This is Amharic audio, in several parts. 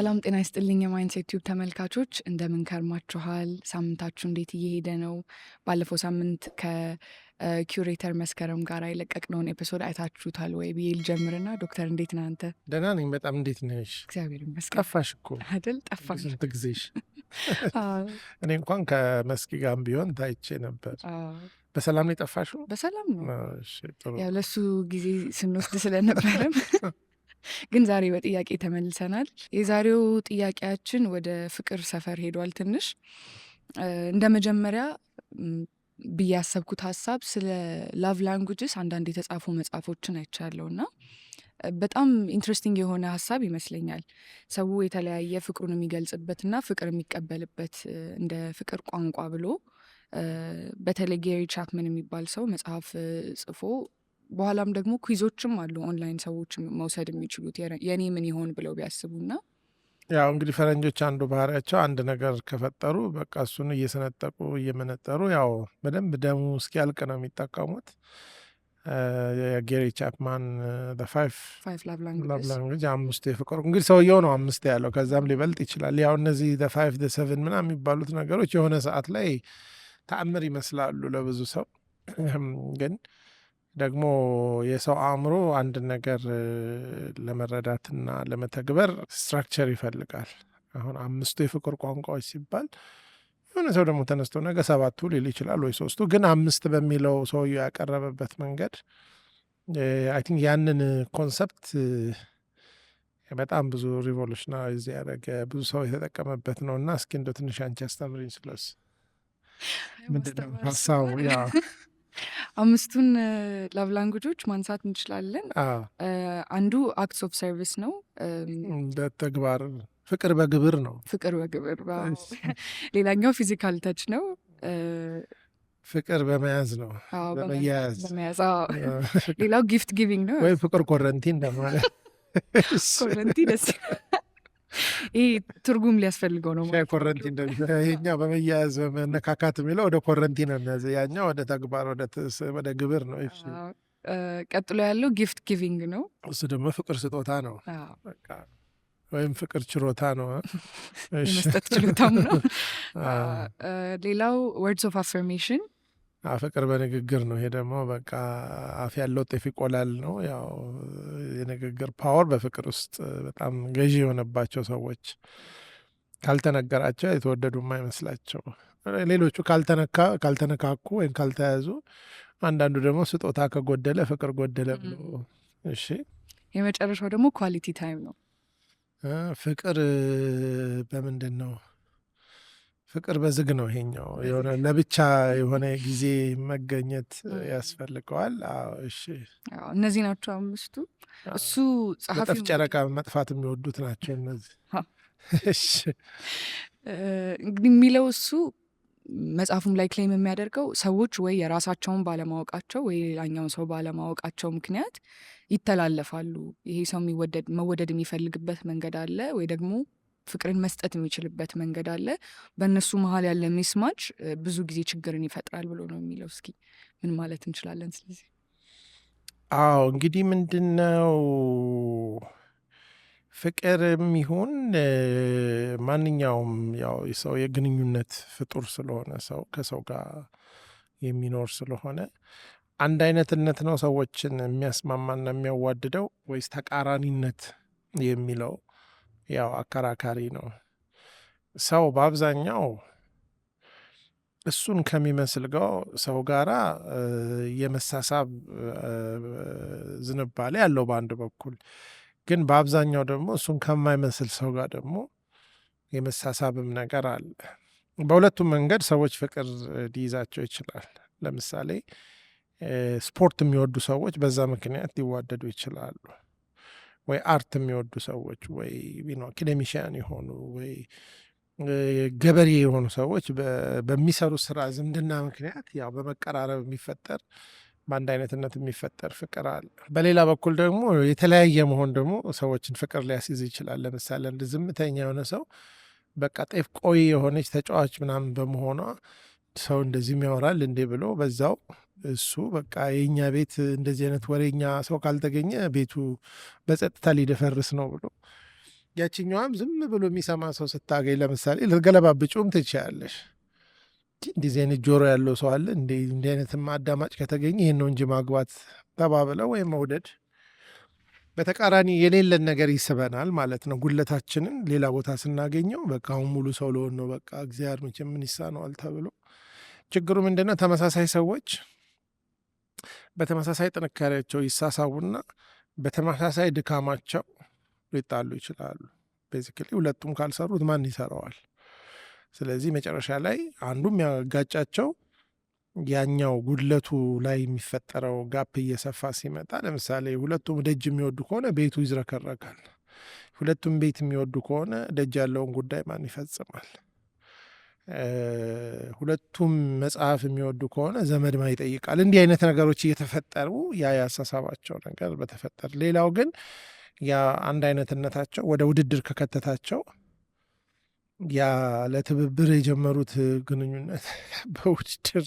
ሰላም ጤና ይስጥልኝ የማይንድሴት ቲዩብ ተመልካቾች እንደምን ከርማችኋል? ሳምንታችሁ እንዴት እየሄደ ነው? ባለፈው ሳምንት ከኪዩሬተር መስከረም ጋር የለቀቅነውን ኤፒሶድ አይታችሁታል ወይ ብዬ ልጀምርና ዶክተር እንዴት ነህ አንተ? ደህና ነኝ በጣም። እንዴት ነሽ? እግዚአብሔር ይመስገን። ጠፋሽ እኮ አይደል? ጠፋሽ። ስንት ጊዜሽ? አዎ፣ እኔ እንኳን ከመስኪ ጋርም ቢሆን ታይቼ ነበር። አዎ፣ በሰላም ነው የጠፋሽው? በሰላም ነው። እሺ ጥሩ። ያው ለሱ ጊዜ ስንወስድ ስለነበረም ግን ዛሬ በጥያቄ ተመልሰናል። የዛሬው ጥያቄያችን ወደ ፍቅር ሰፈር ሄዷል። ትንሽ እንደ መጀመሪያ ብዬ ያሰብኩት ሀሳብ ስለ ላቭ ላንጉጅስ አንዳንድ የተጻፉ መጽሐፎችን አይቻለሁ እና በጣም ኢንትረስቲንግ የሆነ ሀሳብ ይመስለኛል። ሰው የተለያየ ፍቅሩን የሚገልጽበትና ፍቅር የሚቀበልበት እንደ ፍቅር ቋንቋ ብሎ በተለይ ጌሪ ቻፕመን የሚባል ሰው መጽሐፍ ጽፎ በኋላም ደግሞ ኩዊዞችም አሉ ኦንላይን ሰዎች መውሰድ የሚችሉት የኔ ምን ይሆን ብለው ቢያስቡና ያው እንግዲህ ፈረንጆች አንዱ ባህሪያቸው አንድ ነገር ከፈጠሩ በቃ እሱን እየሰነጠቁ እየመነጠሩ ያው በደንብ ደሙ እስኪያልቅ ነው የሚጠቀሙት። የጌሪ ቻፕማን ፋይቭ ላቭ ላቭ ላንጉጅስ ላንጉጅ አምስቱ የፍቅር እንግዲህ ሰውየው ነው አምስት ያለው፣ ከዛም ሊበልጥ ይችላል። ያው እነዚህ ፋይቭ ሰቨን ምናምን የሚባሉት ነገሮች የሆነ ሰዓት ላይ ተአምር ይመስላሉ ለብዙ ሰው ግን ደግሞ የሰው አእምሮ አንድ ነገር ለመረዳትና ለመተግበር ስትራክቸር ይፈልጋል። አሁን አምስቱ የፍቅር ቋንቋዎች ሲባል የሆነ ሰው ደግሞ ተነስቶ ነገ ሰባቱ ሊል ይችላል ወይ ሶስቱ፣ ግን አምስት በሚለው ሰውየው ያቀረበበት መንገድ አይ ቲንክ ያንን ኮንሰፕት በጣም ብዙ ሪቮሉሽናይዝ ያደረገ ብዙ ሰው የተጠቀመበት ነው እና እስኪ እንደው ትንሽ አንቺ አስተምሪኝ ስለሱ። ምንድነው ሀሳቡ? ያው አምስቱን ላቭ ላንጉጆች ማንሳት እንችላለን። አንዱ አክትስ ኦፍ ሰርቪስ ነው። በተግባር ፍቅር በግብር ነው። ፍቅር በግብር ዋው። ሌላኛው ፊዚካል ተች ነው። ፍቅር በመያዝ ነው፣ አዎ፣ በመያያዝ በመያዝ አዎ። ሌላው ጊፍት ጊቪንግ ነው። ወይም ፍቅር ኮረንቲ እንደማለት። ኮረንቲ ደስ ይሄ ትርጉም ሊያስፈልገው ነው። ሻይ ኮረንቲ ይሄኛው በመያያዝ በመነካካት የሚለው ወደ ኮረንቲ ነው የሚያዘ፣ ያኛው ወደ ተግባር ወደ ግብር ነው። እሺ ቀጥሎ ያለው ጊፍት ጊቪንግ ነው። እሱ ደግሞ ፍቅር ስጦታ ነው በቃ፣ ወይም ፍቅር ችሮታ ነው፣ የመስጠት ችሎታም ነው። ሌላው ወርድስ ኦፍ አፈርሜሽን፣ ፍቅር በንግግር ነው። ይሄ ደግሞ በቃ አፍ ያለው ጤፍ ይቆላል ነው። ያው የንግግር ፓወር በፍቅር ውስጥ በጣም ገዢ የሆነባቸው ሰዎች ካልተነገራቸው የተወደዱ የማይመስላቸው፣ ሌሎቹ ካልተነካኩ ወይም ካልተያዙ፣ አንዳንዱ ደግሞ ስጦታ ከጎደለ ፍቅር ጎደለ ብሎ። እሺ የመጨረሻው ደግሞ ኳሊቲ ታይም ነው። ፍቅር በምንድን ነው? ፍቅር በዝግ ነው። ይሄኛው የሆነ ለብቻ የሆነ ጊዜ መገኘት ያስፈልገዋል። እሺ እነዚህ ናቸው አምስቱ። እሱ ጸሐፊ በጠፍ ጨረቃ መጥፋት የሚወዱት ናቸው እነዚህ። እሺ እንግዲህ የሚለው እሱ መጽሐፉም ላይ ክሌም የሚያደርገው ሰዎች ወይ የራሳቸውን ባለማወቃቸው ወይ ሌላኛውን ሰው ባለማወቃቸው ምክንያት ይተላለፋሉ። ይሄ ሰው መወደድ የሚፈልግበት መንገድ አለ ወይ ደግሞ ፍቅርን መስጠት የሚችልበት መንገድ አለ። በእነሱ መሀል ያለ ሚስማች ብዙ ጊዜ ችግርን ይፈጥራል ብሎ ነው የሚለው። እስኪ ምን ማለት እንችላለን ስለዚህ? አዎ እንግዲህ ምንድን ነው ፍቅርም ይሁን ማንኛውም ያው የሰው የግንኙነት ፍጡር ስለሆነ ሰው ከሰው ጋር የሚኖር ስለሆነ አንድ አይነትነት ነው ሰዎችን የሚያስማማና የሚያዋድደው ወይስ ተቃራኒነት የሚለው ያው አከራካሪ ነው። ሰው በአብዛኛው እሱን ከሚመስል ሰው ጋራ የመሳሳብ ዝንባሌ ያለው በአንድ በኩል፣ ግን በአብዛኛው ደግሞ እሱን ከማይመስል ሰው ጋር ደግሞ የመሳሳብም ነገር አለ። በሁለቱም መንገድ ሰዎች ፍቅር ሊይዛቸው ይችላል። ለምሳሌ ስፖርት የሚወዱ ሰዎች በዛ ምክንያት ሊዋደዱ ይችላሉ። ወይ አርት የሚወዱ ሰዎች ወይ አካዴሚሽያን የሆኑ ወይ ገበሬ የሆኑ ሰዎች በሚሰሩ ስራ ዝምድና ምክንያት ያው በመቀራረብ የሚፈጠር በአንድ አይነትነት የሚፈጠር ፍቅር አለ። በሌላ በኩል ደግሞ የተለያየ መሆን ደግሞ ሰዎችን ፍቅር ሊያስይዝ ይችላል። ለምሳሌ አንድ ዝምተኛ የሆነ ሰው በቃ ጤፍ ቆይ የሆነች ተጫዋች ምናምን በመሆኗ ሰው እንደዚህም ያወራል እንዴ ብሎ በዛው እሱ በቃ የኛ ቤት እንደዚህ አይነት ወሬኛ ሰው ካልተገኘ ቤቱ በጸጥታ ሊደፈርስ ነው ብሎ ያችኛዋም ዝም ብሎ የሚሰማ ሰው ስታገኝ ለምሳሌ ልትገለባብጪውም ትችያለሽ። እንደዚህ አይነት ጆሮ ያለው ሰው አለ እንዲህ አይነትም አዳማጭ ከተገኘ ይህን ነው እንጂ ማግባት ተባብለው ወይም መውደድ። በተቃራኒ የሌለን ነገር ይስበናል ማለት ነው። ጉለታችንን ሌላ ቦታ ስናገኘው በቃ አሁን ሙሉ ሰው ለሆን ነው በቃ እግዚአብሔር መቼም ምን ይሳነዋል ተብሎ። ችግሩ ምንድነው? ተመሳሳይ ሰዎች በተመሳሳይ ጥንካሬያቸው ይሳሳቡና በተመሳሳይ ድካማቸው ሊጣሉ ይችላሉ። ቤዚክሊ ሁለቱም ካልሰሩት ማን ይሰራዋል? ስለዚህ መጨረሻ ላይ አንዱም ያጋጫቸው ያኛው ጉድለቱ ላይ የሚፈጠረው ጋፕ እየሰፋ ሲመጣ፣ ለምሳሌ ሁለቱም ደጅ የሚወዱ ከሆነ ቤቱ ይዝረከረካል። ሁለቱም ቤት የሚወዱ ከሆነ ደጅ ያለውን ጉዳይ ማን ይፈጽማል? ሁለቱም መጽሐፍ የሚወዱ ከሆነ ዘመድ ማን ይጠይቃል? እንዲህ አይነት ነገሮች እየተፈጠሩ ያ ያሳሳባቸው ነገር በተፈጠር። ሌላው ግን ያ አንድ አይነትነታቸው ወደ ውድድር ከከተታቸው ያ ለትብብር የጀመሩት ግንኙነት በውድድር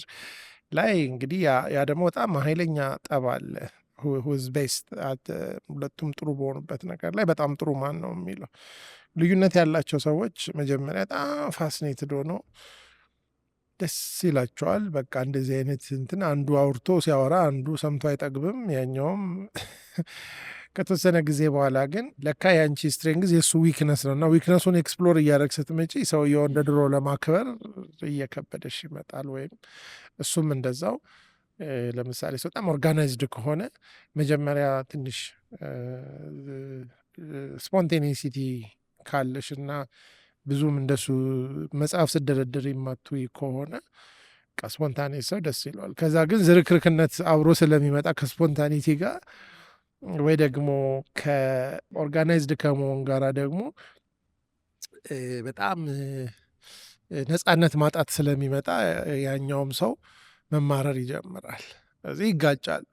ላይ እንግዲህ ያ ደግሞ በጣም ኃይለኛ ጠብ አለ። ሁዝ ቤስት ሁለቱም ጥሩ በሆኑበት ነገር ላይ በጣም ጥሩ ማን ነው የሚለው። ልዩነት ያላቸው ሰዎች መጀመሪያ በጣም ፋስኔትድ ሆነው ደስ ይላቸዋል። በቃ እንደዚህ አይነት እንትን አንዱ አውርቶ ሲያወራ አንዱ ሰምቶ አይጠግብም ያኛውም። ከተወሰነ ጊዜ በኋላ ግን ለካ የአንቺ ስትሬንግዝ የእሱ ዊክነስ ነው እና ዊክነሱን ኤክስፕሎር እያደረግ ስትመጪ ሰውየው እንደ ድሮ ለማክበር እየከበደሽ ይመጣል። ወይም እሱም እንደዛው። ለምሳሌ ሰው በጣም ኦርጋናይዝድ ከሆነ መጀመሪያ ትንሽ ስፖንቴኒሲቲ ካለሽ እና ብዙም እንደሱ መጽሐፍ ስደረድር የማቱ ከሆነ ስፖንታኔ ሰው ደስ ይለዋል። ከዛ ግን ዝርክርክነት አብሮ ስለሚመጣ ከስፖንታኒቲ ጋር ወይ ደግሞ ከኦርጋናይዝድ ከመሆን ጋራ ደግሞ በጣም ነጻነት ማጣት ስለሚመጣ ያኛውም ሰው መማረር ይጀምራል። ስለዚህ ይጋጫሉ።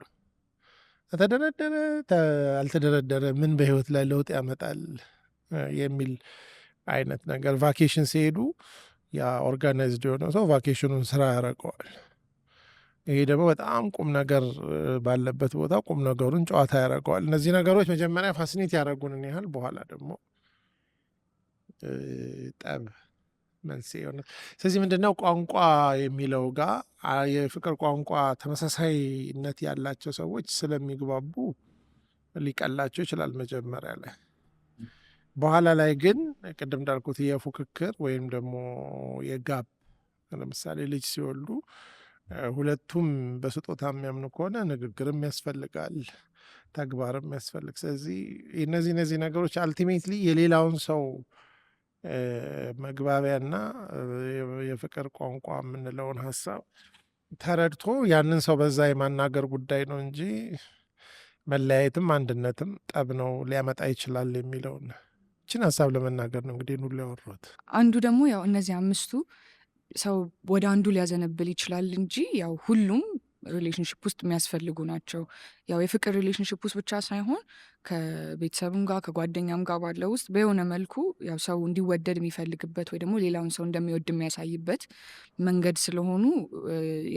ተደረደረ አልተደረደረ ምን በህይወት ላይ ለውጥ ያመጣል የሚል አይነት ነገር። ቫኬሽን ሲሄዱ ያ ኦርጋናይዝድ የሆነ ሰው ቫኬሽኑን ስራ ያደርገዋል። ይሄ ደግሞ በጣም ቁም ነገር ባለበት ቦታ ቁም ነገሩን ጨዋታ ያደርገዋል። እነዚህ ነገሮች መጀመሪያ ፋሲኔት ያደረጉንን ያህል በኋላ ደግሞ ጠብ መንስኤ ሆነ። ስለዚህ ምንድነው ቋንቋ የሚለው ጋር የፍቅር ቋንቋ ተመሳሳይነት ያላቸው ሰዎች ስለሚግባቡ ሊቀላቸው ይችላል መጀመሪያ ላይ። በኋላ ላይ ግን ቅድም እንዳልኩት የፉክክር ወይም ደግሞ የጋብ ለምሳሌ ልጅ ሲወልዱ ሁለቱም በስጦታ የሚያምኑ ከሆነ ንግግርም ያስፈልጋል፣ ተግባርም ያስፈልግ። ስለዚህ እነዚህ ነገሮች አልቲሜትሊ የሌላውን ሰው መግባቢያና የፍቅር ቋንቋ የምንለውን ሀሳብ ተረድቶ ያንን ሰው በዛ የማናገር ጉዳይ ነው እንጂ መለያየትም አንድነትም ጠብ ነው ሊያመጣ ይችላል የሚለውን ይችን ሀሳብ ለመናገር ነው እንግዲህ ሁሉ ያወራሁት። አንዱ ደግሞ ያው እነዚህ አምስቱ ሰው ወደ አንዱ ሊያዘነብል ይችላል እንጂ ያው ሁሉም ሪሌሽንሽፕ ውስጥ የሚያስፈልጉ ናቸው። ያው የፍቅር ሪሌሽንሽፕ ውስጥ ብቻ ሳይሆን ከቤተሰብም ጋር ከጓደኛም ጋር ባለው ውስጥ በሆነ መልኩ ያው ሰው እንዲወደድ የሚፈልግበት ወይ ደግሞ ሌላውን ሰው እንደሚወድ የሚያሳይበት መንገድ ስለሆኑ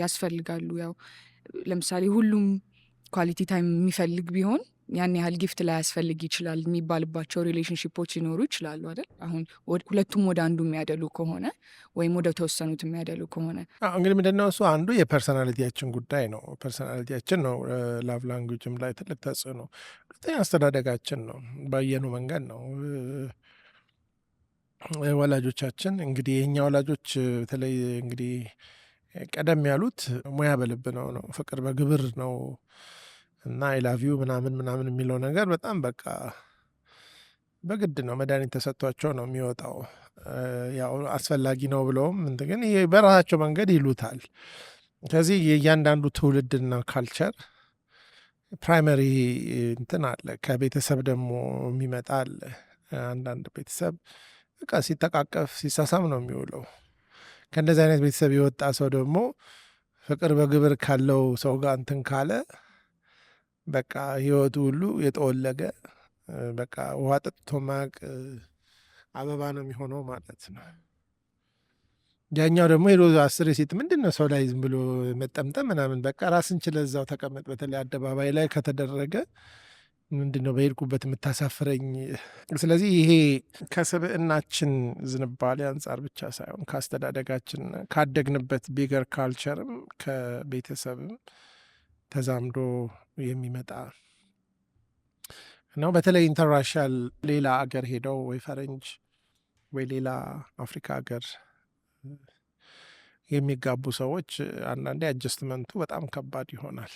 ያስፈልጋሉ። ያው ለምሳሌ ሁሉም ኳሊቲ ታይም የሚፈልግ ቢሆን ያን ያህል ጊፍት ላይ ያስፈልግ ይችላል የሚባልባቸው ሪሌሽንሽፖች ሊኖሩ ይችላሉ አይደል? አሁን ሁለቱም ወደ አንዱ የሚያደሉ ከሆነ ወይም ወደ ተወሰኑት የሚያደሉ ከሆነ እንግዲህ ምንድነው እሱ አንዱ የፐርሶናሊቲያችን ጉዳይ ነው። ፐርሶናሊቲያችን ነው ላቭ ላንጉጅም ላይ ትልቅ ተጽዕኖ። ሁለተኛ አስተዳደጋችን ነው፣ ባየኑ መንገድ ነው። ወላጆቻችን እንግዲህ የኛ ወላጆች በተለይ እንግዲህ ቀደም ያሉት ሙያ በልብ ነው፣ ፍቅር በግብር ነው እና አይላቪዩ ምናምን የሚለው ነገር በጣም በቃ በግድ ነው፣ መድኃኒት ተሰጥቷቸው ነው የሚወጣው። ያው አስፈላጊ ነው ብለውም ግን በራሳቸው መንገድ ይሉታል። ከዚህ የእያንዳንዱ ትውልድና ካልቸር ፕራይመሪ እንትን አለ፣ ከቤተሰብ ደግሞ የሚመጣ አለ። አንዳንድ ቤተሰብ በቃ ሲተቃቀፍ ሲሳሳም ነው የሚውለው። ከእንደዚህ አይነት ቤተሰብ የወጣ ሰው ደግሞ ፍቅር በግብር ካለው ሰው ጋር እንትን ካለ በቃ ህይወቱ ሁሉ የጠወለገ በቃ ውሃ ጠጥቶ ማቅ አበባ ነው የሚሆነው ማለት ነው። ያኛው ደግሞ ሄዶ 10 ሴት ምንድን ነው ሰው ላይ ዝም ብሎ መጠምጠም ምናምን በቃ ራስን ችለህ እዛው ተቀመጥ። በተለይ አደባባይ ላይ ከተደረገ ምንድነው በሄድኩበት የምታሳፍረኝ? ስለዚህ ይሄ ከስብዕናችን ዝንባሌ አንጻር ብቻ ሳይሆን ከአስተዳደጋችን ካደግንበት ቢገር ካልቸርም ከቤተሰብም ተዛምዶ የሚመጣ ነው። በተለይ ኢንተርራሻል ሌላ አገር ሄደው ወይ ፈረንጅ ወይ ሌላ አፍሪካ ሀገር የሚጋቡ ሰዎች አንዳንዴ አጀስትመንቱ በጣም ከባድ ይሆናል።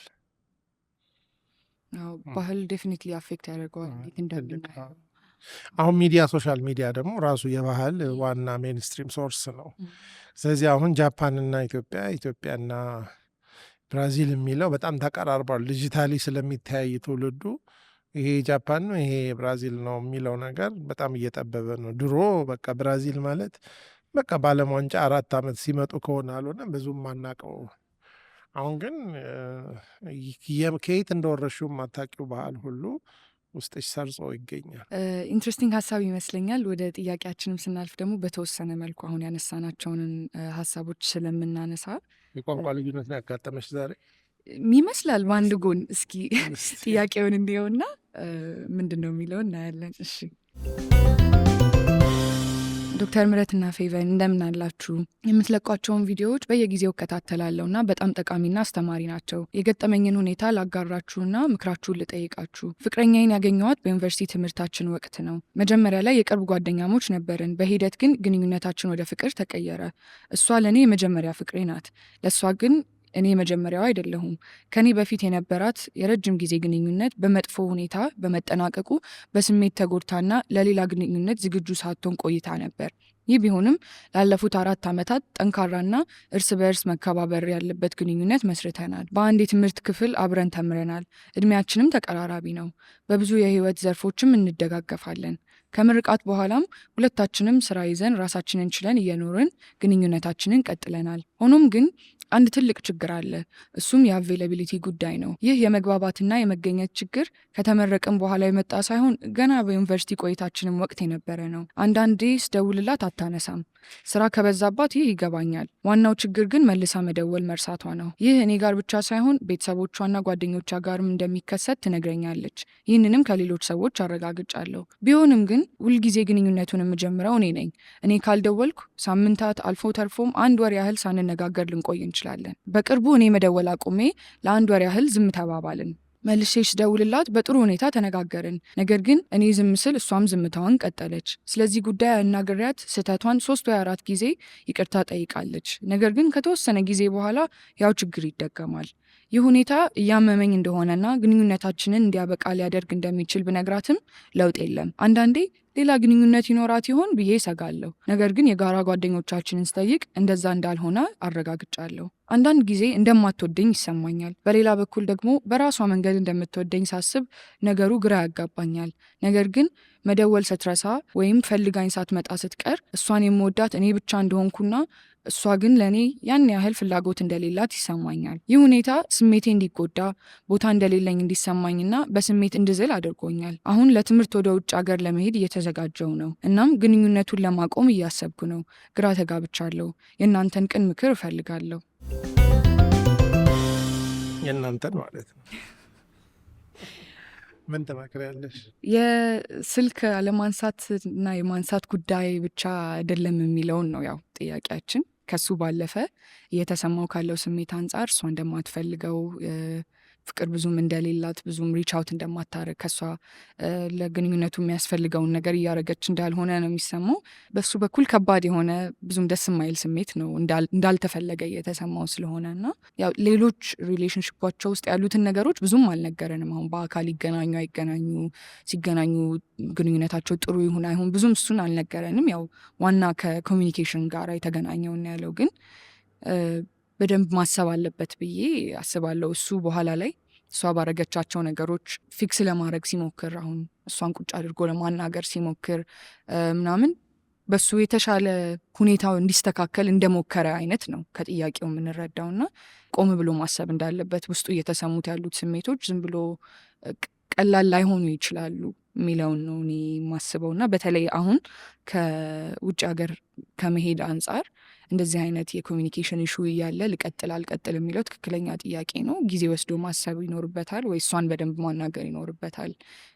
ባህል ዴፊኒትሊ አፌክት ያደርገዋል እንደምናየው። አሁን ሚዲያ ሶሻል ሚዲያ ደግሞ ራሱ የባህል ዋና ሜንስትሪም ሶርስ ነው። ስለዚህ አሁን ጃፓንና ኢትዮጵያና ብራዚል የሚለው በጣም ተቀራርቧል። ዲጂታሊ ስለሚተያይ ትውልዱ ይሄ ጃፓን ነው ይሄ ብራዚል ነው የሚለው ነገር በጣም እየጠበበ ነው። ድሮ በቃ ብራዚል ማለት በቃ በዓለም ዋንጫ 4 ዓመት ሲመጡ ከሆነ አልሆነ ብዙም አናውቀው። አሁን ግን ከየት እንደወረሽው ማታውቂው ባህል ሁሉ ውስጥሽ ሰርጾ ይገኛል። ኢንትረስቲንግ ሀሳብ ይመስለኛል። ወደ ጥያቄያችንም ስናልፍ ደግሞ በተወሰነ መልኩ አሁን ያነሳናቸውን ሀሳቦች ስለምናነሳ የቋንቋ ልዩነት ነው ያጋጠመሽ ዛሬ ይመስላል በአንድ ጎን። እስኪ ጥያቄውን እንዲየውና ምንድን ነው የሚለው እናያለን። እሺ ዶክተር ምህረትና ፌቨን እንደምን አላችሁ? የምትለቋቸውን ቪዲዮዎች በየጊዜው እከታተላለሁና በጣም ጠቃሚና አስተማሪ ናቸው። የገጠመኝን ሁኔታ ላጋራችሁና ምክራችሁን ልጠይቃችሁ። ፍቅረኛዬን ያገኘኋት በዩኒቨርሲቲ ትምህርታችን ወቅት ነው። መጀመሪያ ላይ የቅርብ ጓደኛሞች ነበርን። በሂደት ግን ግንኙነታችን ወደ ፍቅር ተቀየረ። እሷ ለእኔ የመጀመሪያ ፍቅሬ ናት። ለእሷ ግን እኔ መጀመሪያው አይደለሁም። ከኔ በፊት የነበራት የረጅም ጊዜ ግንኙነት በመጥፎ ሁኔታ በመጠናቀቁ በስሜት ተጎድታና ለሌላ ግንኙነት ዝግጁ ሳትሆን ቆይታ ነበር። ይህ ቢሆንም ላለፉት 4 ዓመታት ጠንካራና እርስ በእርስ መከባበር ያለበት ግንኙነት መስርተናል። በአንድ የትምህርት ክፍል አብረን ተምረናል። እድሜያችንም ተቀራራቢ ነው። በብዙ የህይወት ዘርፎችም እንደጋገፋለን። ከምርቃት በኋላም ሁለታችንም ስራ ይዘን ራሳችንን ችለን እየኖርን ግንኙነታችንን ቀጥለናል። ሆኖም ግን አንድ ትልቅ ችግር አለ። እሱም የአቬይላቢሊቲ ጉዳይ ነው። ይህ የመግባባትና የመገኘት ችግር ከተመረቅን በኋላ የመጣ ሳይሆን ገና በዩኒቨርሲቲ ቆይታችንም ወቅት የነበረ ነው። አንዳንዴ ስደውልላት አታነሳም። ስራ ከበዛባት ይህ ይገባኛል። ዋናው ችግር ግን መልሳ መደወል መርሳቷ ነው። ይህ እኔ ጋር ብቻ ሳይሆን ቤተሰቦቿና ጓደኞቿ ጋርም እንደሚከሰት ትነግረኛለች። ይህንንም ከሌሎች ሰዎች አረጋግጫለሁ። ቢሆንም ግን ሁልጊዜ ግንኙነቱን የምጀምረው እኔ ነኝ። እኔ ካልደወልኩ ሳምንታት አልፎ ተርፎም 1 ወር ያህል ሳንነጋገር ልንቆይ እንችላለን። በቅርቡ እኔ መደወል አቁሜ ለ1 ወር ያህል ዝም ተባባልን። መልሼ ስደውልላት በጥሩ ሁኔታ ተነጋገርን። ነገር ግን እኔ ዝም ስል እሷም ዝምታዋን ቀጠለች። ስለዚህ ጉዳይ አናግሬያት ስህተቷን 3 ወይ 4 ጊዜ ይቅርታ ጠይቃለች። ነገር ግን ከተወሰነ ጊዜ በኋላ ያው ችግር ይደገማል። ይህ ሁኔታ እያመመኝ እንደሆነና ግንኙነታችንን እንዲያበቃ ሊያደርግ እንደሚችል ብነግራትም ለውጥ የለም። አንዳንዴ ሌላ ግንኙነት ይኖራት ይሆን ብዬ እሰጋለሁ። ነገር ግን የጋራ ጓደኞቻችንን ስጠይቅ እንደዛ እንዳልሆነ አረጋግጫለሁ። አንዳንድ ጊዜ እንደማትወደኝ ይሰማኛል። በሌላ በኩል ደግሞ በራሷ መንገድ እንደምትወደኝ ሳስብ ነገሩ ግራ ያጋባኛል። ነገር ግን መደወል ስትረሳ ወይም ፈልጋኝ ሳትመጣ ስትቀር እሷን የምወዳት እኔ ብቻ እንደሆንኩና እሷ ግን ለእኔ ያን ያህል ፍላጎት እንደሌላት ይሰማኛል። ይህ ሁኔታ ስሜቴ እንዲጎዳ፣ ቦታ እንደሌለኝ እንዲሰማኝና በስሜት እንድዝል አድርጎኛል። አሁን ለትምህርት ወደ ውጭ ሀገር ለመሄድ እየተዘጋጀው ነው። እናም ግንኙነቱን ለማቆም እያሰብኩ ነው። ግራ ተጋብቻለሁ። የእናንተን ቅን ምክር እፈልጋለሁ። የእናንተን ማለት ነው። ምን ትመክሪያለሽ? የስልክ አለማንሳት እና የማንሳት ጉዳይ ብቻ አይደለም የሚለውን ነው ያው ጥያቄያችን። ከሱ ባለፈ እየተሰማው ካለው ስሜት አንጻር እሷ እንደማትፈልገው ፍቅር ብዙም እንደሌላት ብዙም ሪች አውት እንደማታረግ ከሷ ለግንኙነቱ የሚያስፈልገውን ነገር እያደረገች እንዳልሆነ ነው የሚሰማው። በሱ በኩል ከባድ የሆነ ብዙም ደስ የማይል ስሜት ነው እንዳልተፈለገ እየተሰማው ስለሆነ እና ያው ሌሎች ሪሌሽንሽፓቸው ውስጥ ያሉትን ነገሮች ብዙም አልነገረንም። አሁን በአካል ይገናኙ አይገናኙ፣ ሲገናኙ ግንኙነታቸው ጥሩ ይሁን አይሁን ብዙም እሱን አልነገረንም። ያው ዋና ከኮሚኒኬሽን ጋር የተገናኘውን ያለው ግን በደንብ ማሰብ አለበት ብዬ አስባለሁ። እሱ በኋላ ላይ እሷ ባረገቻቸው ነገሮች ፊክስ ለማድረግ ሲሞክር፣ አሁን እሷን ቁጭ አድርጎ ለማናገር ሲሞክር ምናምን በሱ የተሻለ ሁኔታው እንዲስተካከል እንደሞከረ አይነት ነው ከጥያቄው የምንረዳውና ቆም ብሎ ማሰብ እንዳለበት ውስጡ እየተሰሙት ያሉት ስሜቶች ዝም ብሎ ቀላል ላይሆኑ ይችላሉ የሚለውን ነው እኔ የማስበውና በተለይ አሁን ከውጭ ሀገር ከመሄድ አንጻር እንደዚህ አይነት የኮሚኒኬሽን ኢሹ እያለ ልቀጥል አልቀጥል የሚለው ትክክለኛ ጥያቄ ነው። ጊዜ ወስዶ ማሰብ ይኖርበታል ወይ እሷን በደንብ ማናገር ይኖርበታል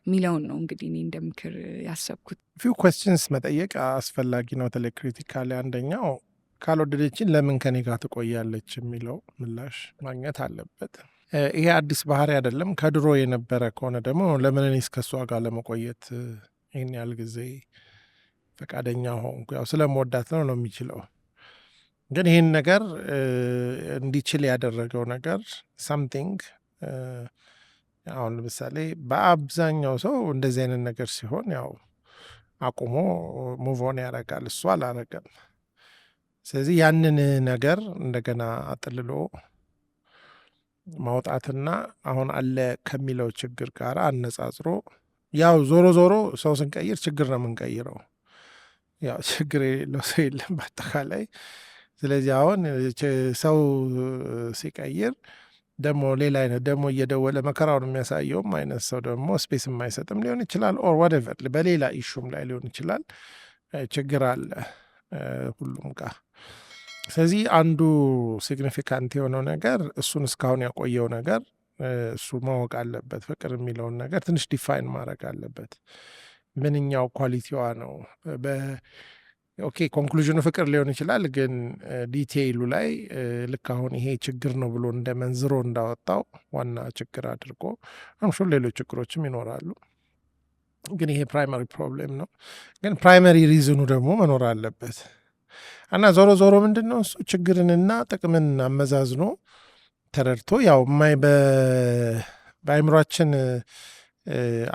የሚለውን ነው እንግዲህ እኔ እንደ ምክር ያሰብኩት። ፊው ኮስችንስ መጠየቅ አስፈላጊ ነው። በተለይ ክሪቲካሊ አንደኛው ካልወደደችን ለምን ከኔ ጋር ትቆያለች የሚለው ምላሽ ማግኘት አለበት። ይሄ አዲስ ባህሪ አይደለም። ከድሮ የነበረ ከሆነ ደግሞ ለምን እኔ እስከ እሷ ጋር ለመቆየት ይህን ያህል ጊዜ ፈቃደኛ ሆንኩ? ያው ስለመወዳት ነው የሚችለው። ግን ይህን ነገር እንዲችል ያደረገው ነገር ሳምቲንግ አሁን ለምሳሌ በአብዛኛው ሰው እንደዚህ አይነት ነገር ሲሆን ያው አቁሞ ሙቮን ያደርጋል። እሱ አላረገም። ስለዚህ ያንን ነገር እንደገና አጥልሎ ማውጣትና አሁን አለ ከሚለው ችግር ጋር አነጻጽሮ ያው ዞሮ ዞሮ ሰው ስንቀይር ችግር ነው የምንቀይረው። ያው ችግር የሌለው ሰው የለም በአጠቃላይ። ስለዚህ አሁን ሰው ሲቀይር ደግሞ ሌላ አይነት ደግሞ እየደወለ መከራውን የሚያሳየውም አይነት ሰው ደግሞ ስፔስ የማይሰጥም ሊሆን ይችላል። ኦር ወደቨር በሌላ ኢሹም ላይ ሊሆን ይችላል። ችግር አለ ሁሉም ጋር። ስለዚህ አንዱ ሲግኒፊካንት የሆነው ነገር እሱን እስካሁን ያቆየው ነገር እሱ ማወቅ አለበት። ፍቅር የሚለውን ነገር ትንሽ ዲፋይን ማድረግ አለበት። ምንኛው ኳሊቲዋ ነው? ኦኬ ኮንክሉዥኑ ፍቅር ሊሆን ይችላል፣ ግን ዲቴይሉ ላይ ልክ አሁን ይሄ ችግር ነው ብሎ እንደ መንዝሮ እንዳወጣው ዋና ችግር አድርጎ አምሹር ሌሎች ችግሮችም ይኖራሉ፣ ግን ይሄ ፕራይመሪ ፕሮብሌም ነው። ግን ፕራይመሪ ሪዝኑ ደግሞ መኖር አለበት እና ዞሮ ዞሮ ምንድን ነው እሱ ችግርንና ጥቅምን አመዛዝኖ ተረድቶ ያው በአይምሯችን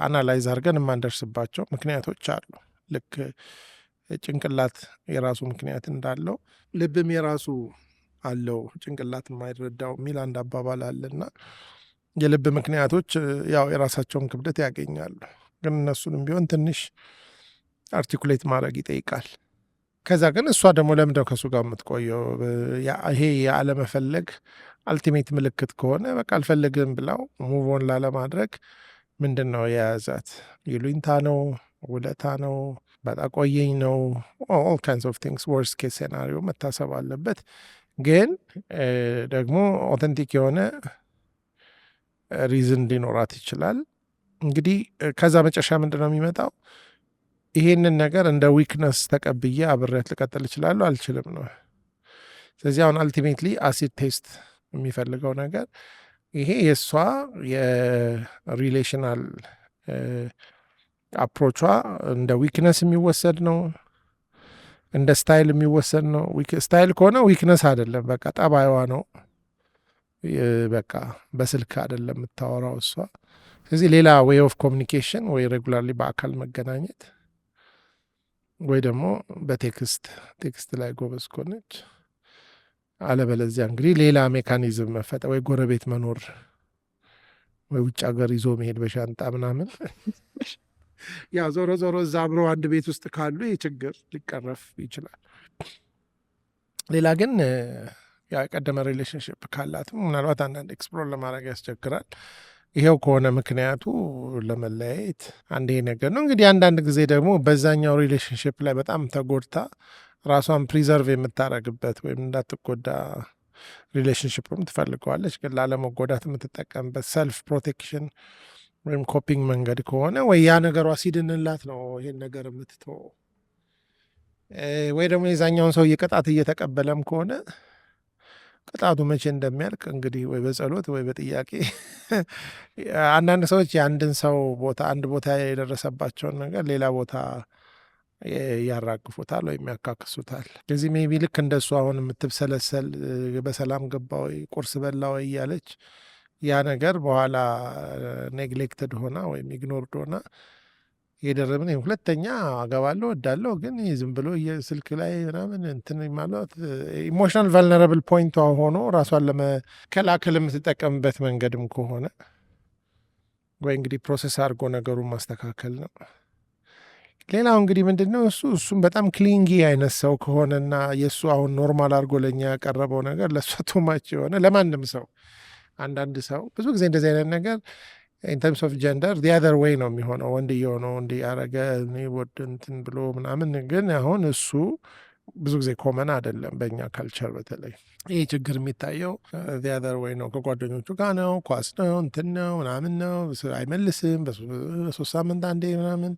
አናላይዝ አድርገን የማንደርስባቸው ምክንያቶች አሉ። ልክ ጭንቅላት የራሱ ምክንያት እንዳለው ልብም የራሱ አለው ጭንቅላት የማይረዳው የሚል አንድ አባባል አለና የልብ ምክንያቶች ያው የራሳቸውን ክብደት ያገኛሉ። ግን እነሱንም ቢሆን ትንሽ አርቲኩሌት ማድረግ ይጠይቃል። ከዛ ግን እሷ ደግሞ ለምንድነው ከእሱ ጋር የምትቆየው? ይሄ የአለመፈለግ አልቲሜት ምልክት ከሆነ በቃ አልፈልግም ብላው ሙቮን ላለማድረግ ምንድን ነው የያዛት? ይሉኝታ ነው? ውለታ ነው? በጣም ቆየኝ ነው? ኦል ካይንድስ ኦፍ ቲንግስ ወርስት ኬስ ሴናሪዮ መታሰብ አለበት። ግን ደግሞ ኦተንቲክ የሆነ ሪዝን ሊኖራት ይችላል። እንግዲህ ከዛ መጨረሻ ምንድን ነው የሚመጣው? ይሄንን ነገር እንደ ዊክነስ ተቀብዬ አብሬያት ልቀጥል እችላለሁ አልችልም ነው። ስለዚህ አሁን አልቲሜትሊ አሲድ ቴስት የሚፈልገው ነገር ይሄ የእሷ የሪሌሽናል አፕሮቿ እንደ ዊክነስ የሚወሰድ ነው፣ እንደ ስታይል የሚወሰድ ነው። ስታይል ከሆነ ዊክነስ አይደለም፣ በቃ ጠባይዋ ነው። በቃ በስልክ አይደለም የምታወራው እሷ። ስለዚህ ሌላ ዌይ ኦፍ ኮሚኒኬሽን ወይ ሬጉላርሊ በአካል መገናኘት ወይ ደግሞ ቴክስት ላይ ጎበዝ ከሆነች፣ አለበለዚያ እንግዲህ ሌላ ሜካኒዝም መፈጠር ወይ ጎረቤት መኖር ወይ ውጭ ሀገር ይዞ መሄድ በሻንጣ ምናምን ያ ዞሮ ዞሮ እዛ አብሮ አንድ ቤት ውስጥ ካሉ ይህ ችግር ሊቀረፍ ይችላል። ሌላ ግን የቀደመ ሪሌሽንሽፕ ካላትም ምናልባት አንዳንድ ኤክስፕሎር ለማድረግ ያስቸግራል። ይሄው ከሆነ ምክንያቱ ለመለያየት አንድ ነገር ነው። እንግዲህ አንዳንድ ጊዜ ደግሞ በዛኛው ሪሌሽንሽፕ ላይ በጣም ተጎድታ ራሷን ፕሪዘርቭ የምታደርግበት ወይም እንዳትጎዳ ሪሌሽንሽፕም ትፈልገዋለች፣ ግን ላለመጎዳት የምትጠቀምበት ሰልፍ ፕሮቴክሽን ወይም ኮፒንግ መንገድ ከሆነ ወይ ያ ነገሯ ሲድንላት ነው ይሄን ነገር የምትተው፣ ወይ ደግሞ የዛኛውን ሰው ቅጣት እየተቀበለም ከሆነ ቅጣቱ መቼ እንደሚያልቅ እንግዲህ ወይ በጸሎት ወይ በጥያቄ አንዳንድ ሰዎች የአንድን ሰው አንድ ቦታ የደረሰባቸውን ነገር ሌላ ቦታ ያራግፉታል ወይም ያካክሱታል። ስለዚህ ሜቢ ልክ እንደሱ አሁን የምትብሰለሰል በሰላም ገባ ወይ ቁርስ በላ ወይ እያለች ያ ነገር በኋላ ኔግሌክትድ ሆና ወይም ኢግኖርድ ሆና የደረብን ሁለተኛ አገባለሁ ወዳለሁ ግን ዝም ብሎ የስልክ ላይ ምናምን እንትን ማለት ኢሞሽናል ቫልነራብል ፖይንቷ ሆኖ ራሷን ለመከላከል የምትጠቀምበት መንገድም ከሆነ ወይ እንግዲህ ፕሮሰስ አድርጎ ነገሩን ማስተካከል ነው። ሌላው እንግዲህ ምንድን ነው እሱም በጣም ክሊንጊ አይነት ሰው ከሆነና የእሱ አሁን ኖርማል አድርጎ ለእኛ ያቀረበው ነገር ለእሷ ቱማች የሆነ ለማንም ሰው አንዳንድ ሰው ብዙ ጊዜ እንደዚህ አይነት ነገር ኢን ተርምስ ኦፍ ጀንደር ዲ አዘር ዌይ ነው የሚሆነው። ወንድየው ነው እንዲህ ያረገ ወድ እንትን ብሎ ምናምን፣ ግን አሁን እሱ ብዙ ጊዜ ኮመን አይደለም በእኛ ካልቸር። በተለይ ይህ ችግር የሚታየው ዚያደር ወይ ነው ከጓደኞቹ ጋር ነው፣ ኳስ ነው፣ እንትን ነው ምናምን ነው፣ አይመልስም በ3 ሳምንት አንዴ ምናምን፣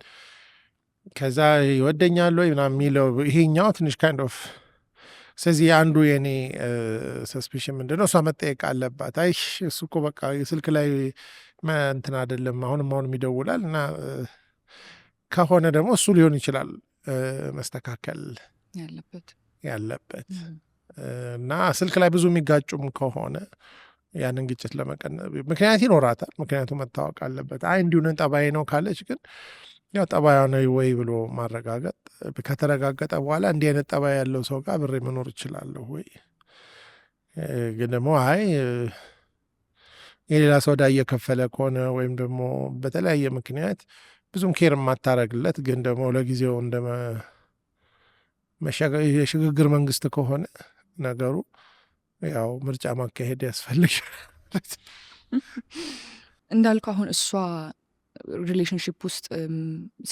ከዛ ይወደኛል ወይ ምናምን የሚለው ይሄኛው ትንሽ ካይንድ ኦፍ። ስለዚህ አንዱ የኔ ሰስፒሽን ምንድነው እሷ መጠየቅ አለባት። አይ እሱ እኮ በቃ ስልክ ላይ እንትን አይደለም አሁንም ይደውላል እና ከሆነ ደግሞ እሱ ሊሆን ይችላል መስተካከል ያለበት እና ስልክ ላይ ብዙ የሚጋጩም ከሆነ ያንን ግጭት ለመቀነስ ምክንያት ይኖራታል። ምክንያቱ መታወቅ አለበት። አይ እንዲሁ ጠባይ ነው ካለች ግን ያው ጠባያ ነው ወይ ብሎ ማረጋገጥ። ከተረጋገጠ በኋላ እንዲህ አይነት ጠባይ ያለው ሰው ጋር ብሬ መኖር እችላለሁ ወይ? ግን ደግሞ አይ የሌላ ሰው ዕዳ እየከፈለ ከሆነ ወይም ደግሞ በተለያየ ምክንያት ብዙም ኬር የማታረግለት ግን ደግሞ ለጊዜው እንደ የሽግግር መንግስት ከሆነ ነገሩ ያው ምርጫ ማካሄድ ያስፈልግ እንዳልኩ አሁን እሷ ሪሌሽንሽፕ ውስጥ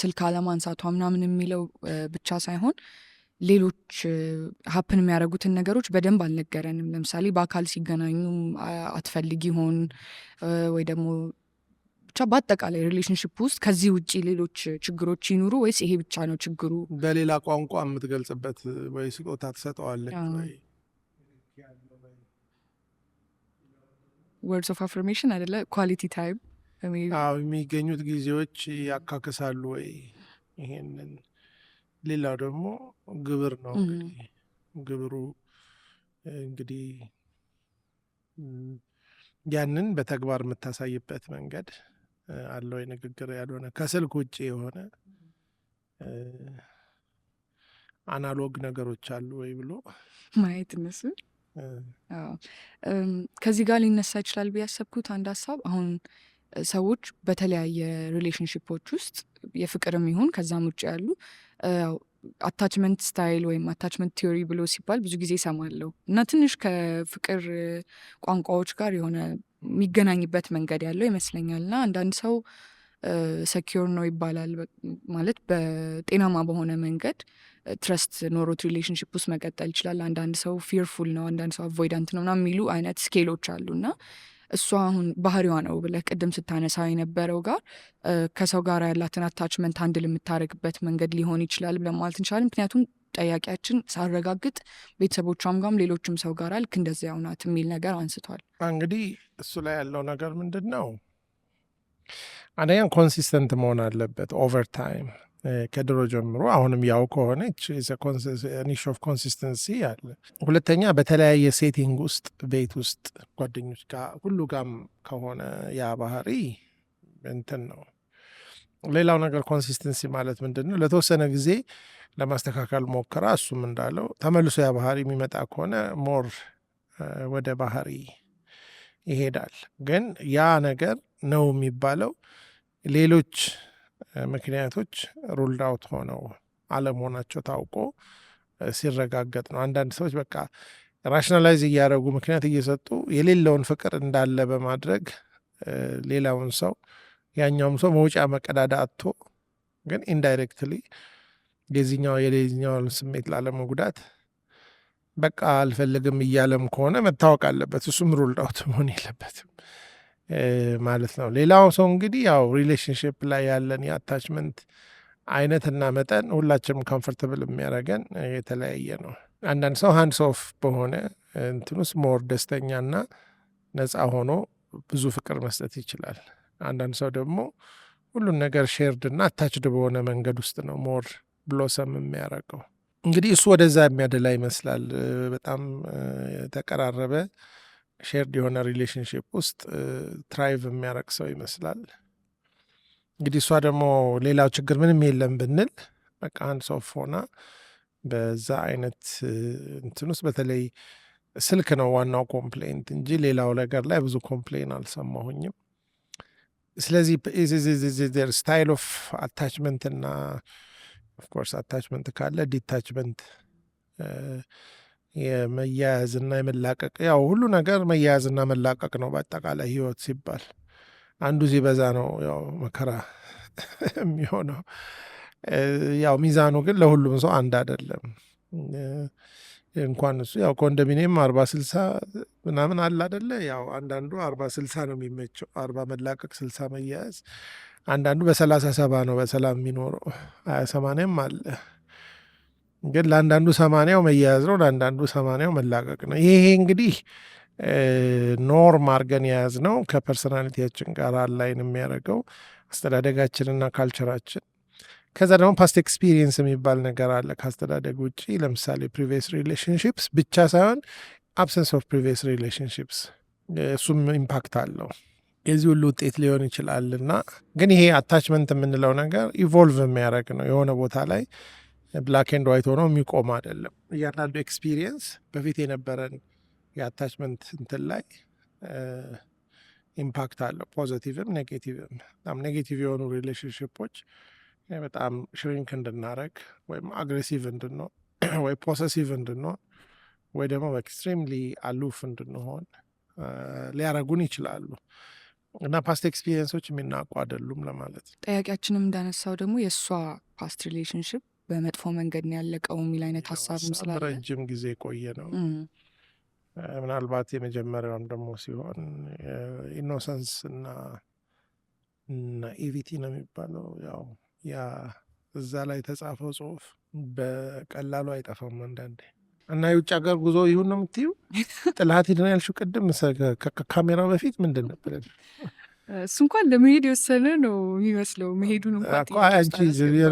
ስልክ አለማንሳቷ ምናምን የሚለው ብቻ ሳይሆን ሌሎች ሀፕን የሚያደርጉትን ነገሮች በደንብ አልነገረንም። ለምሳሌ በአካል ሲገናኙ አትፈልግ ይሆን ወይ ደግሞ ብቻ በአጠቃላይ ሪሌሽንሽፕ ውስጥ ከዚህ ውጭ ሌሎች ችግሮች ይኑሩ ወይስ ይሄ ብቻ ነው ችግሩ? በሌላ ቋንቋ የምትገልጽበት ወይ ስጦታ ትሰጠዋለች ወይ ወርድስ ኦፍ አፍርሜሽን አይደለ? ኳሊቲ ታይም የሚገኙት ጊዜዎች ያካክሳሉ ወይ? ይሄንን ሌላው ደግሞ ግብር ነው። እንግዲህ ግብሩ እንግዲህ ያንን በተግባር የምታሳይበት መንገድ አለው። የንግግር ያልሆነ ከስልክ ውጭ የሆነ አናሎግ ነገሮች አሉ ወይ ብሎ ማየት እነሱ ከዚህ ጋር ሊነሳ ይችላል ብዬ ያሰብኩት አንድ ሀሳብ አሁን ሰዎች በተለያየ ሪሌሽንሽፖች ውስጥ የፍቅርም ይሁን ከዛም ውጭ ያሉ አታችመንት ስታይል ወይም አታችመንት ቲዮሪ ብሎ ሲባል ብዙ ጊዜ እሰማለሁ እና ትንሽ ከፍቅር ቋንቋዎች ጋር የሆነ የሚገናኝበት መንገድ ያለው ይመስለኛል። እና አንዳንድ ሰው ሰኪር ነው ይባላል ማለት በጤናማ በሆነ መንገድ ትረስት ኖሮት ሪሌሽንሽፕ ውስጥ መቀጠል ይችላል። አንዳንድ ሰው ፊርፉል ነው፣ አንዳንድ ሰው አቮይዳንት ነው ምናምን የሚሉ አይነት ስኬሎች አሉ። እና እሷ አሁን ባህሪዋ ነው ብለህ ቅድም ስታነሳ የነበረው ጋር ከሰው ጋር ያላትን አታችመንት አንድል የምታደርግበት መንገድ ሊሆን ይችላል ብለን ማለት እንችላለን። ምክንያቱም ጠያቂያችን ሳረጋግጥ ቤተሰቦቿም ጋርም ሌሎችም ሰው ጋር ልክ እንደዚያው ናት የሚል ነገር አንስቷል። እንግዲህ እሱ ላይ ያለው ነገር ምንድን ነው? አንደኛ ኮንሲስተንት መሆን አለበት ኦቨር ታይም ከድሮ ጀምሮ አሁንም ያው ከሆነ ኒሽ ኦፍ ኮንሲስተንሲ አለ። ሁለተኛ በተለያየ ሴቲንግ ውስጥ ቤት ውስጥ ጓደኞች ጋር ሁሉ ጋም ከሆነ ያ ባህሪ እንትን ነው። ሌላው ነገር ኮንሲስተንሲ ማለት ምንድን ነው? ለተወሰነ ጊዜ ለማስተካከል ሞከራ፣ እሱም እንዳለው ተመልሶ ያ ባህሪ የሚመጣ ከሆነ ሞር ወደ ባህሪ ይሄዳል። ግን ያ ነገር ነው የሚባለው ሌሎች ምክንያቶች ሩልድ አውት ሆነው አለመሆናቸው ታውቆ ሲረጋገጥ ነው። አንዳንድ ሰዎች በቃ ራሽናላይዝ እያደረጉ ምክንያት እየሰጡ የሌለውን ፍቅር እንዳለ በማድረግ ሌላውን ሰው ያኛውም ሰው መውጫ መቀዳዳ አጥቶ ግን ኢንዳይሬክትሊ የሌላኛውን ስሜት ላለመጉዳት በቃ አልፈልግም እያለም ከሆነ መታወቅ አለበት። እሱም ሩልድ አውት መሆን የለበትም ማለት ነው። ሌላው ሰው እንግዲህ ያው ሪሌሽንሽፕ ላይ ያለን የአታችመንት አይነትና መጠን ሁላችንም ኮምፎርታብል የሚያደርገን የተለያየ ነው። አንዳንድ ሰው ሃንድስ ኦፍ በሆነ እንትን ውስጥ ሞር ደስተኛና ነፃ ሆኖ ብዙ ፍቅር መስጠት ይችላል። አንዳንድ ሰው ደግሞ ሁሉን ነገር ሼርድ እና አታችድ በሆነ መንገድ ውስጥ ነው ሞር ብሎሰም የሚያደርገው። እንግዲህ እሱ ወደዛ የሚያደላ ይመስላል። በጣም የተቀራረበ ሼርድ የሆነ ሪሌሽንሽፕ ውስጥ ትራይቭ የሚያደርግ ሰው ይመስላል። እንግዲህ እሷ ደግሞ ሌላው ችግር ምንም የለም ብንል በቃ አንድ ሰው ሆና በዛ አይነት እንትን ውስጥ በተለይ ስልክ ነው ዋናው ኮምፕሌንት እንጂ ሌላው ነገር ላይ ብዙ ኮምፕሌን አልሰማሁኝም። ስለዚህ ስታይል ኦፍ አታችመንት እና ኦፍኮርስ አታችመንት ካለ ዲታችመንት የመያያዝና የመላቀቅ ያው ሁሉ ነገር መያያዝና መላቀቅ ነው። በአጠቃላይ ህይወት ሲባል አንዱ ሲበዛ ነው ያው መከራ የሚሆነው። ያው ሚዛኑ ግን ለሁሉም ሰው አንድ አይደለም። እንኳን እሱ ያው ኮንዶሚኒየም 40-60 ምናምን አለ አይደለ? ያው አንዳንዱ 40-60 ነው የሚመቸው፣ 40 መላቀቅ 60 መያያዝ። አንዳንዱ በ30-70 ነው በሰላም የሚኖረው፣ 20-80ም አለ። ግን ለአንዳንዱ 80ው መያያዝ ነው፣ ለአንዳንዱ 80ው መላቀቅ ነው። ይሄ እንግዲህ ኖርም አድርገን የያዝ ነው ከፐርሶናሊቲያችን ጋር አላይን የሚያደርገው አስተዳደጋችንና ካልቸራችን። ከዛ ደግሞ ፓስት ኤክስፒሪየንስ የሚባል ነገር አለ ከአስተዳደግ ውጭ። ለምሳሌ ፕሪቪየስ ሪሌሽንሽፕስ ብቻ ሳይሆን አብሰንስ ኦፍ ፕሪቪየስ ሪሌሽንሽፕስ እሱም ኢምፓክት አለው። የዚህ ሁሉ ውጤት ሊሆን ይችላል። እና ግን ይሄ አታችመንት የምንለው ነገር ኢቮልቭ የሚያደርግ ነው። የሆነ ቦታ ላይ ብላክ ኤንድ ዋይት ሆኖ የሚቆም አይደለም። እያንዳንዱ ኤክስፒሪየንስ በፊት የነበረን የአታችመንት እንትን ላይ ኢምፓክት አለው፣ ፖዘቲቭም ኔጌቲቭም። በጣም ኔጌቲቭ የሆኑ ሪሌሽንሽፖች በጣም ሽሪንክ እንድናረግ ወይም አግሬሲቭ እንድንሆን ወይ ፖሰሲቭ እንድንሆን ወይ ደግሞ ኤክስትሪምሊ አሉፍ እንድንሆን ሊያረጉን ይችላሉ። እና ፓስት ኤክስፒሪየንሶች የሚናቁ አይደሉም ለማለት ነው። ጠያቂያችንም እንዳነሳው ደግሞ የእሷ ፓስት ሪሌሽንሽፕ በመጥፎ መንገድ ነው ያለቀው የሚል አይነት ሀሳብም ስላለ ረጅም ጊዜ ቆየ ነው። ምናልባት የመጀመሪያውም ደግሞ ሲሆን ኢኖሰንስ እና ኢቪቲ ነው የሚባለው። ያው ያ እዛ ላይ የተጻፈው ጽሁፍ በቀላሉ አይጠፋም አንዳንዴ። እና የውጭ ሀገር ጉዞ ይሁን ነው የምትዩ? ጥላት ሄድን ያልሽው ቅድም ከካሜራው በፊት ምንድን ነበር? እሱ እንኳን ለመሄድ የወሰነ ነው የሚመስለው። መሄዱን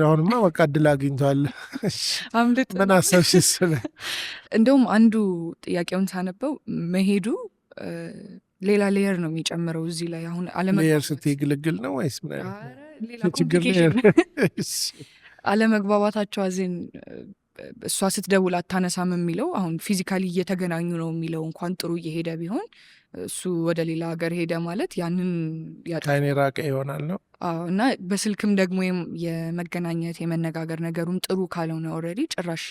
አሁንማ በቃ እድል አግኝቷል። አምልጥ ምን አሰብሽ? እንደውም አንዱ ጥያቄውን ሳነበው መሄዱ ሌላ ሌየር ነው የሚጨምረው እዚህ ላይ። አሁን ሌየር ስትይ ግልግል ነው ወይስ አለመግባባታቸው አዜን እሷ ስትደውል አታነሳም የሚለው አሁን ፊዚካሊ እየተገናኙ ነው የሚለው እንኳን ጥሩ እየሄደ ቢሆን እሱ ወደ ሌላ ሀገር ሄደ ማለት ያንን ከአይኔ ራቀ ይሆናል ነው። እና በስልክም ደግሞ የመገናኘት የመነጋገር ነገሩም ጥሩ ካልሆነ ኦልሬዲ ጭራሽ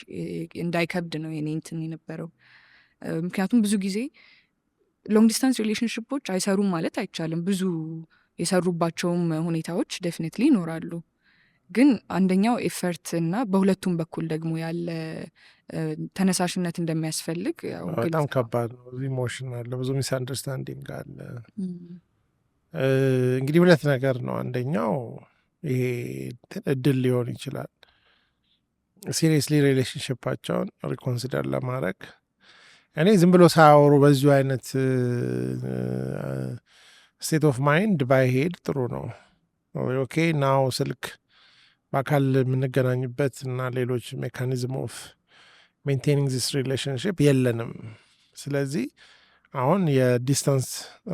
እንዳይከብድ ነው የኔ እንትን የነበረው። ምክንያቱም ብዙ ጊዜ ሎንግ ዲስታንስ ሪሌሽንሽፖች አይሰሩም ማለት አይቻልም። ብዙ የሰሩባቸውም ሁኔታዎች ዴፊኒትሊ ይኖራሉ። ግን አንደኛው ኤፈርት እና በሁለቱም በኩል ደግሞ ያለ ተነሳሽነት እንደሚያስፈልግ በጣም ከባድ ነው። ኢሞሽን አለ፣ ብዙ ሚስ አንደርስታንዲንግ አለ። እንግዲህ ሁለት ነገር ነው። አንደኛው ይሄ እድል ሊሆን ይችላል ሲሪየስሊ ሪሌሽንሽፓቸውን ሪኮንሲደር ለማድረግ። እኔ ዝም ብሎ ሳያወሩ በዚሁ አይነት ስቴት ኦፍ ማይንድ ባይሄድ ጥሩ ነው። ኦኬ ናው ስልክ በአካል የምንገናኝበት እና ሌሎች ሜካኒዝም ኦፍ ሜንቴኒንግ ዚስ ሪሌሽንሽፕ የለንም። ስለዚህ አሁን የዲስታንስ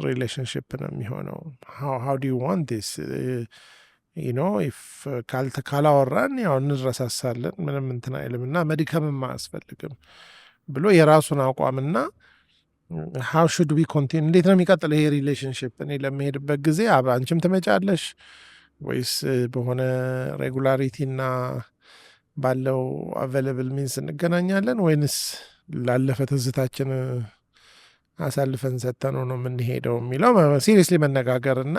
ሪሌሽንሽፕ ነው የሚሆነው። ሃው ዱ ዩ ዋንት ዲስ ኢፍ ካላወራን ያው እንረሳሳለን፣ ምንም እንትን አይልም እና መድከምም አያስፈልግም ብሎ የራሱን አቋምና ሃው ሹድ ቢ ኮንቲኒ፣ እንዴት ነው የሚቀጥለው ይሄ ሪሌሽንሽፕ? እኔ ለመሄድበት ጊዜ አንቺም ትመጫለሽ ወይስ በሆነ ሬጉላሪቲ እና ባለው አቬለብል ሚንስ እንገናኛለን ወይንስ ላለፈ ትዝታችን አሳልፈን ሰጥተነው ነው የምንሄደው የሚለው ሲሪየስሊ መነጋገር እና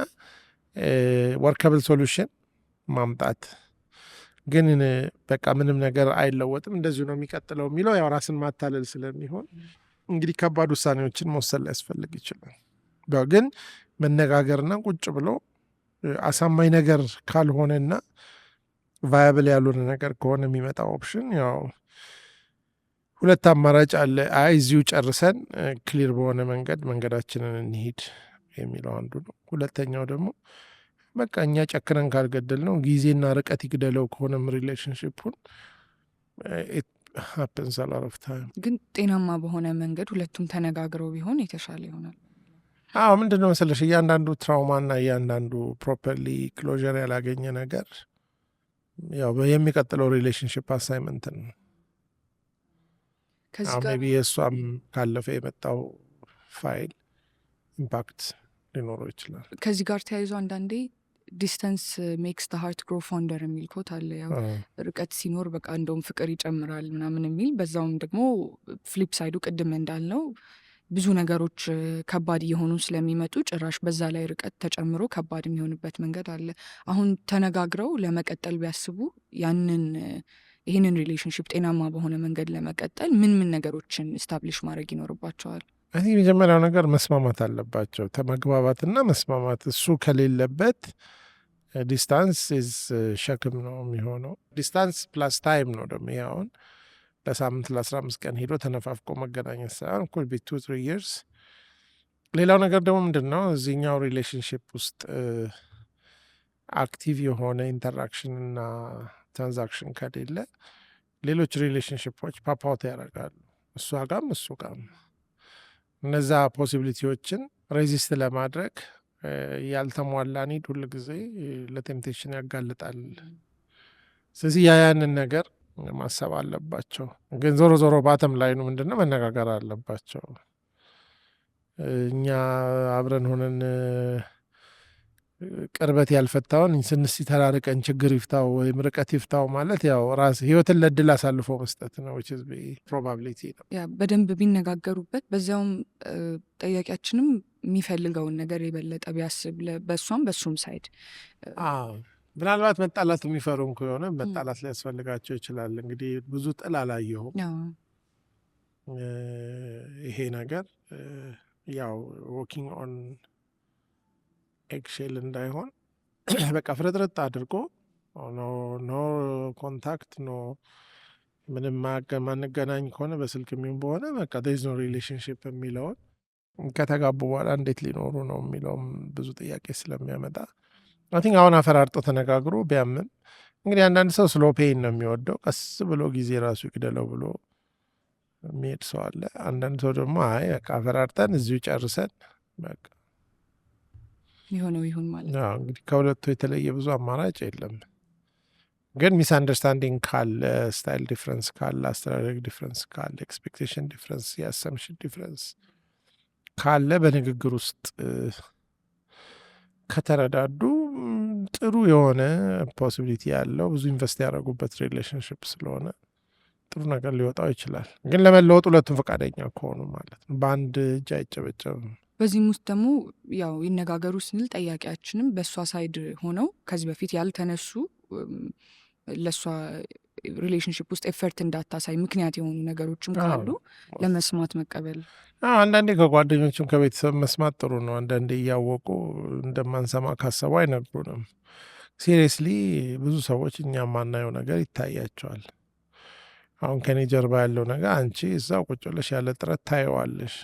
ወርከብል ሶሉሽን ማምጣት። ግን በቃ ምንም ነገር አይለወጥም እንደዚሁ ነው የሚቀጥለው የሚለው ያው ራስን ማታለል ስለሚሆን እንግዲህ ከባድ ውሳኔዎችን መወሰን ሊያስፈልግ ይችላል። ግን መነጋገርና ቁጭ ብሎ አሳማኝ ነገር ካልሆነና ቫያብል ያልሆነ ነገር ከሆነ የሚመጣው ኦፕሽን ያው ሁለት አማራጭ አለ። እዚሁ ጨርሰን ክሊር በሆነ መንገዳችንን እንሂድ የሚለው አንዱ ነው። ሁለተኛው ደግሞ በቃ እኛ ጨክነን ካልገደል ነው ጊዜና ርቀት ይግደለው ከሆነም ሪሌሽንሽፑን ሀፕንስ አ ሎት ኦፍ ታይም። ግን ጤናማ በሆነ መንገድ ሁለቱም ተነጋግረው ቢሆን የተሻለ ይሆናል። ምንድን ነው መሰለሽ እያንዳንዱ ትራውማና እያንዳንዱ ፕሮፐርሊ ክሎዥር ያላገኘ ነገር ያው የሚቀጥለው ሪሌሽንሽፕ አሳይመንት ነው። ሜቢ የእሷም ካለፈ የመጣው ፋይል ኢምፓክት ሊኖረው ይችላል። ከዚህ ጋር ተያይዞ አንዳንዴ ዲስተንስ ሜክስ ደ ሃርት ግሮ ፎንደር የሚል ኮት አለ። ያው ርቀት ሲኖር በቃ እንደውም ፍቅር ይጨምራል ምናምን የሚል፣ በዛውም ደግሞ ፍሊፕ ሳይዱ ቅድም እንዳልነው ብዙ ነገሮች ከባድ እየሆኑ ስለሚመጡ ጭራሽ በዛ ላይ ርቀት ተጨምሮ ከባድ የሚሆንበት መንገድ አለ። አሁን ተነጋግረው ለመቀጠል ቢያስቡ ያንን ይህንን ሪሌሽንሽፕ ጤናማ በሆነ መንገድ ለመቀጠል ምን ነገሮችን ስታብሊሽ ማድረግ ይኖርባቸዋል? እኔ የመጀመሪያው ነገር መስማማት አለባቸው። መግባባትና መስማማት። እሱ ከሌለበት ዲስታንስ ኢዝ ሸክም ነው የሚሆነው። ዲስታንስ ፕላስ ታይም ነው ደግሞ ይሄ አሁን ለሳምንት ለ15 ቀን ሄዶ ተነፋፍቆ መገናኘት ሳይሆን ኩል ቢ 2-3 years። ሌላው ነገር ደግሞ ምንድን ነው እዚህኛው ሪሌሽንሽፕ ውስጥ አክቲቭ የሆነ ኢንተራክሽን እና ትራንዛክሽን ከሌለ ሌሎች ሪሌሽንሽፖች ፓፓውት ያደርጋሉ፣ እሷ ጋም እሱ ጋም። እነዛ ፖሲቢሊቲዎችን ሬዚስት ለማድረግ ያልተሟላ ኒድ ሁል ጊዜ ለቴምፕቴሽን ያጋልጣል። ስለዚህ ያንን ነገር ማሰብ አለባቸው። ግን ዞሮ ዞሮ ባተም ላይ ነው ምንድነው መነጋገር አለባቸው። እኛ አብረን ሆነን ቅርበት ያልፈታውን ስንስ ተራርቀን ችግር ይፍታው ወይም ርቀት ይፍታው ማለት ያው ራስ ህይወትን ለድል አሳልፎ መስጠት ነው። ፕሮባቢሊቲ ነው በደንብ ቢነጋገሩበት፣ በዚያውም ጠያቂያችንም የሚፈልገውን ነገር የበለጠ ቢያስብ በእሷም በሱም ሳይድ ምናልባት መጣላት የሚፈሩም ከሆነ መጣላት ሊያስፈልጋቸው ይችላል። እንግዲህ ብዙ ጥል አላየሁም። ይሄ ነገር ያው ዎኪንግ ኦን ኤግሼል እንዳይሆን በቃ ፍርጥርጥ አድርጎ ኖ ኮንታክት ኖ ምንም ማንገናኝ ከሆነ በስልክ የሚሆን በሆነ በቃ ዴዝ ኖ ሪሌሽንሽፕ የሚለውን ከተጋቡ በኋላ እንዴት ሊኖሩ ነው የሚለውም ብዙ ጥያቄ ስለሚያመጣ አይ ቲንክ አሁን አፈራርጦ ተነጋግሮ ቢያምም እንግዲህ አንዳንድ ሰው ስሎ ፔይን ነው የሚወደው፣ ቀስ ብሎ ጊዜ ራሱ ይግደለው ብሎ የሚሄድ ሰው አለ። አንዳንድ ሰው ደግሞ አይ በቃ አፈራርጠን እዚሁ ጨርሰን በቃ የሆነው ይሁን ማለት ነው። እንግዲህ ከሁለቱ የተለየ ብዙ አማራጭ የለም። ግን ሚስ አንደርስታንዲንግ ካለ፣ ስታይል ዲፍረንስ ካለ፣ አስተዳደግ ዲፍረንስ ካለ፣ ኤክስፔክቴሽን ዲፍረንስ፣ የአሰምሽን ዲፍረንስ ካለ በንግግር ውስጥ ከተረዳዱ ጥሩ የሆነ ፖሲቢሊቲ ያለው ብዙ ኢንቨስት ያደረጉበት ሪሌሽንሽፕ ስለሆነ ጥሩ ነገር ሊወጣው ይችላል። ግን ለመለወጥ ሁለቱም ፈቃደኛ ከሆኑ ማለት ነው። በአንድ እጅ አይጨበጨብም። በዚህም ውስጥ ደግሞ ያው ይነጋገሩ ስንል ጠያቂያችንም በእሷ ሳይድ ሆነው ከዚህ በፊት ያልተነሱ ለእሷ ሪሌሽንሽፕ ውስጥ ኤፈርት እንዳታሳይ ምክንያት የሆኑ ነገሮችም ካሉ ለመስማት መቀበል። አንዳንዴ ከጓደኞችም ከቤተሰብ መስማት ጥሩ ነው። አንዳንዴ እያወቁ እንደማንሰማ ካሰቡ አይነግሩንም። ሲሪየስሊ ብዙ ሰዎች እኛ የማናየው ነገር ይታያቸዋል። አሁን ከኔ ጀርባ ያለው ነገር አንቺ እዛው ቁጭ ብለሽ ያለ ጥረት ታየዋለሽ።